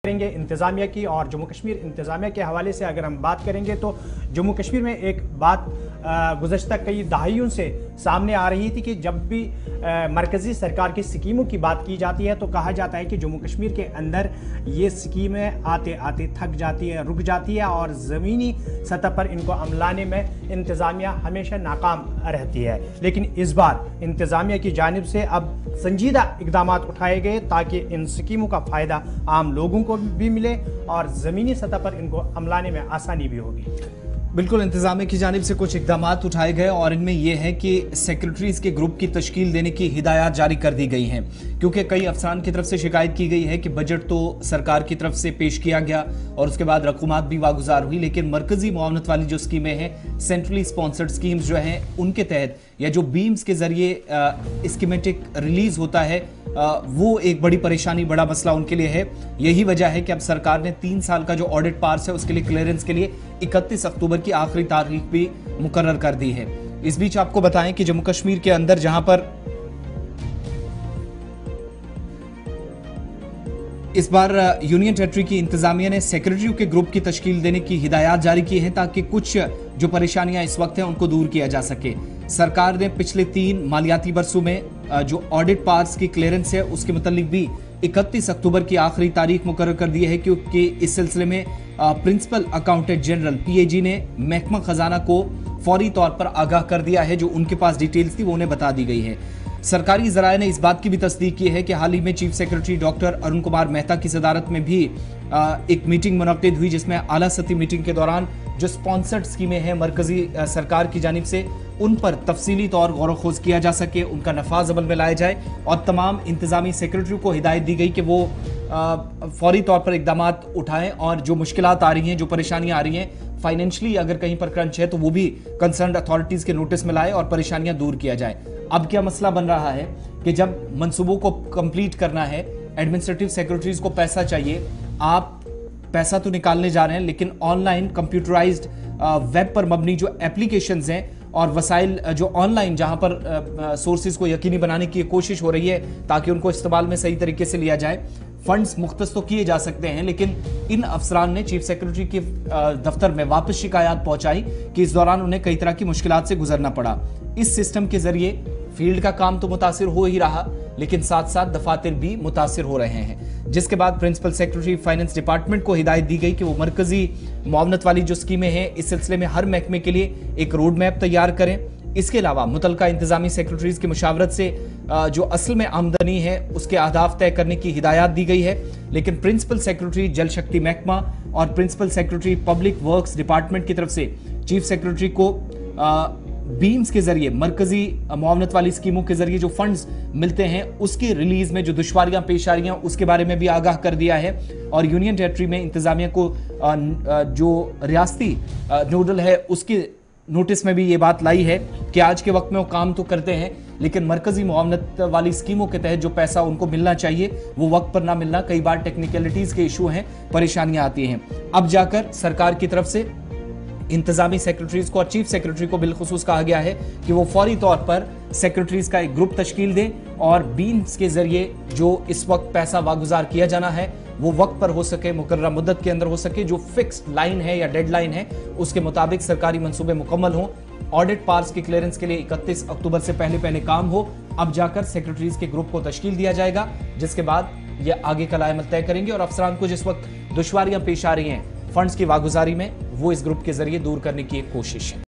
करेंगे इंतज़ामिया की। और जम्मू कश्मीर इंतज़ामिया के हवाले से अगर हम बात करेंगे तो जम्मू कश्मीर में एक बात गुज़श्ता कई दहाइयों से सामने आ रही थी कि जब भी मरकज़ी सरकार की स्कीमों की बात की जाती है तो कहा जाता है कि जम्मू कश्मीर के अंदर ये स्कीमें आते आते थक जाती है, रुक जाती है और ज़मीनी सतह पर इनको अमलाने में इंतज़ामिया हमेशा नाकाम रहती है। लेकिन इस बार इंतज़ामिया की जानिब से अब संजीदा इक़दाम उठाए गए ताकि इन स्कीमों का फ़ायदा आम लोगों को भी मिले और ज़मीनी सतह पर इनको अमलाने में आसानी भी होगी। बिल्कुल, इंतज़ामिया की जानिब से कुछ इक़दाम उठाए गए और इनमें यह है कि सेक्रेटरीज़ के ग्रुप की तश्कील देने की हिदायत जारी कर दी गई हैं, क्योंकि कई अफसरान की तरफ से शिकायत की गई है कि बजट तो सरकार की तरफ से पेश किया गया और उसके बाद रकूमात भी वागुजार हुई, लेकिन मरकज़ी मुआवनत वाली जो स्कीमें हैं, सेंट्रली स्पॉन्सर्ड स्कीम्स जो हैं, उनके तहत या जो बीम्स के ज़रिए स्कीमेटिक रिलीज़ होता है वो एक बड़ी परेशानी, बड़ा मसला उनके लिए है। यही वजह है कि अब सरकार ने 3 साल का जो ऑडिट पास है उसके लिए क्लियरेंस के लिए 31 अक्टूबर की आखिरी तारीख भी मुकर्रर कर दी है। इस बीच आपको बताएं कि जम्मू कश्मीर के अंदर जहां पर इस बार यूनियन टेरिटरी की इंतजामिया ने सेक्रेटरियों के ग्रुप की तश्कील देने की हिदायत जारी की है ताकि कुछ जो परेशानियां इस वक्त हैं उनको दूर किया जा सके। सरकार ने पिछले 3 मालियाती बरसों में जो ऑडिट पास की क्लियरेंस है उसके मुतालिक भी 31 अक्टूबर की आखिरी तारीख मुकर्रर कर दी है, क्योंकि इस सिलसिले में प्रिंसिपल अकाउंटेंट जनरल PAG ने महकमा खजाना को फौरी तौर पर आगाह कर दिया है। जो उनके पास डिटेल्स थी वो उन्हें बता दी गई है। सरकारी ज़राए ने इस बात की भी तस्दीक की है कि हाल ही में chief secretary doctor Arun Kumar Mehta की सदारत में भी एक मीटिंग मुनक्किद हुई, जिसमें आला सतही मीटिंग के दौरान जो स्पॉन्सर्ड स्कीमें हैं मरकजी सरकार की जानिब से उन पर तफसीली तौर गौर खोज किया जा सके, उनका नफाज अमल में लाया जाए और तमाम इंतजामी सेक्रेटरियों को हिदायत दी गई कि वो फौरी तौर पर इकदाम उठाएं और जो मुश्किलात आ रही हैं, जो परेशानियां आ रही हैं, फाइनेंशली अगर कहीं पर क्रंच है तो वो भी कंसर्न अथॉरिटीज़ के नोटिस में लाए और परेशानियां दूर किया जाए। अब क्या मसला बन रहा है कि जब मंसूबों को कंप्लीट करना है, एडमिनिस्ट्रेटिव सेक्रेटरीज को पैसा चाहिए, आप पैसा तो निकालने जा रहे हैं लेकिन ऑनलाइन कंप्यूटराइज्ड वेब पर मबनी जो एप्लीकेशंस हैं और वसाइल जो ऑनलाइन जहां पर सोर्सेज को यकीनी बनाने की कोशिश हो रही है ताकि उनको इस्तेमाल में सही तरीके से लिया जाए। फंड्स मुख्तस तो किए जा सकते हैं, लेकिन इन अफसरान ने चीफ सेक्रेटरी के दफ्तर में वापस शिकायत पहुंचाई कि इस दौरान उन्हें कई तरह की मुश्किलात से गुजरना पड़ा। इस सिस्टम के जरिए फील्ड का काम तो मुतासिर हो ही रहा, लेकिन साथ साथ दफातर भी मुतासिर हो रहे हैं, जिसके बाद प्रिंसिपल सेक्रेटरी फाइनेंस डिपार्टमेंट को हिदायत दी गई कि वो मरकजी मुआवनत वाली जो स्कीमें हैं इस सिलसिले में हर महकमे के लिए एक रोड मैप तैयार करें। इसके अलावा मुतलका इंतजामी सेक्रेटरीज की मुशावरत से जो असल में आमदनी है उसके अहदाफ तय करने की हिदायत दी गई है, लेकिन प्रिंसिपल सेक्रेटरी जल शक्ति महकमा और principal secretary public works department की तरफ से चीफ सेक्रेटरी को बीम्स के जरिए मरकजी मुआवनत वाली स्कीमों के जरिए जो फंड्स मिलते हैं उसकी रिलीज में जो दुश्वारियां पेश आ रही हैं उसके बारे में भी आगाह कर दिया है। और यूनियन टेरिटरी में इंतजामिया को जो रियासती नोडल है उसके नोटिस में भी ये बात लाई है कि आज के वक्त में वो काम तो करते हैं लेकिन मरकजी मुआवनत वाली स्कीमों के तहत जो पैसा उनको मिलना चाहिए वो वक्त पर ना मिलना, कई बार टेक्निकलिटीज के इशू हैं, परेशानियां आती हैं। अब जाकर सरकार की तरफ से इंतजामी सेक्रेटरीज को और चीफ सेक्रेटरी को बिलखुसूस कहा गया है कि वो फौरी तौर पर सेक्रेटरीज का एक ग्रुप तश्कील दें और बीम्स के जरिए जो इस वक्त पैसा वागुजार किया जाना है वो वक्त पर हो सके, मुकर्रर मुद्दत के अंदर हो सके, जो फिक्स्ड लाइन है या डेडलाइन है उसके मुताबिक सरकारी मंसूबे मुकम्मल हों। ऑडिट पास की क्लियरेंस के लिए 31 अक्टूबर से पहले काम हो। अब जाकर सेक्रेटरीज के ग्रुप को तश्कील दिया जाएगा, जिसके बाद ये आगे का लायमल तय करेंगे और अफसरान को जिस वक्त दुश्वारियां पेश आ रही हैं फंड्स की वागुजारी में वो इस ग्रुप के जरिए दूर करने की एक कोशिश है।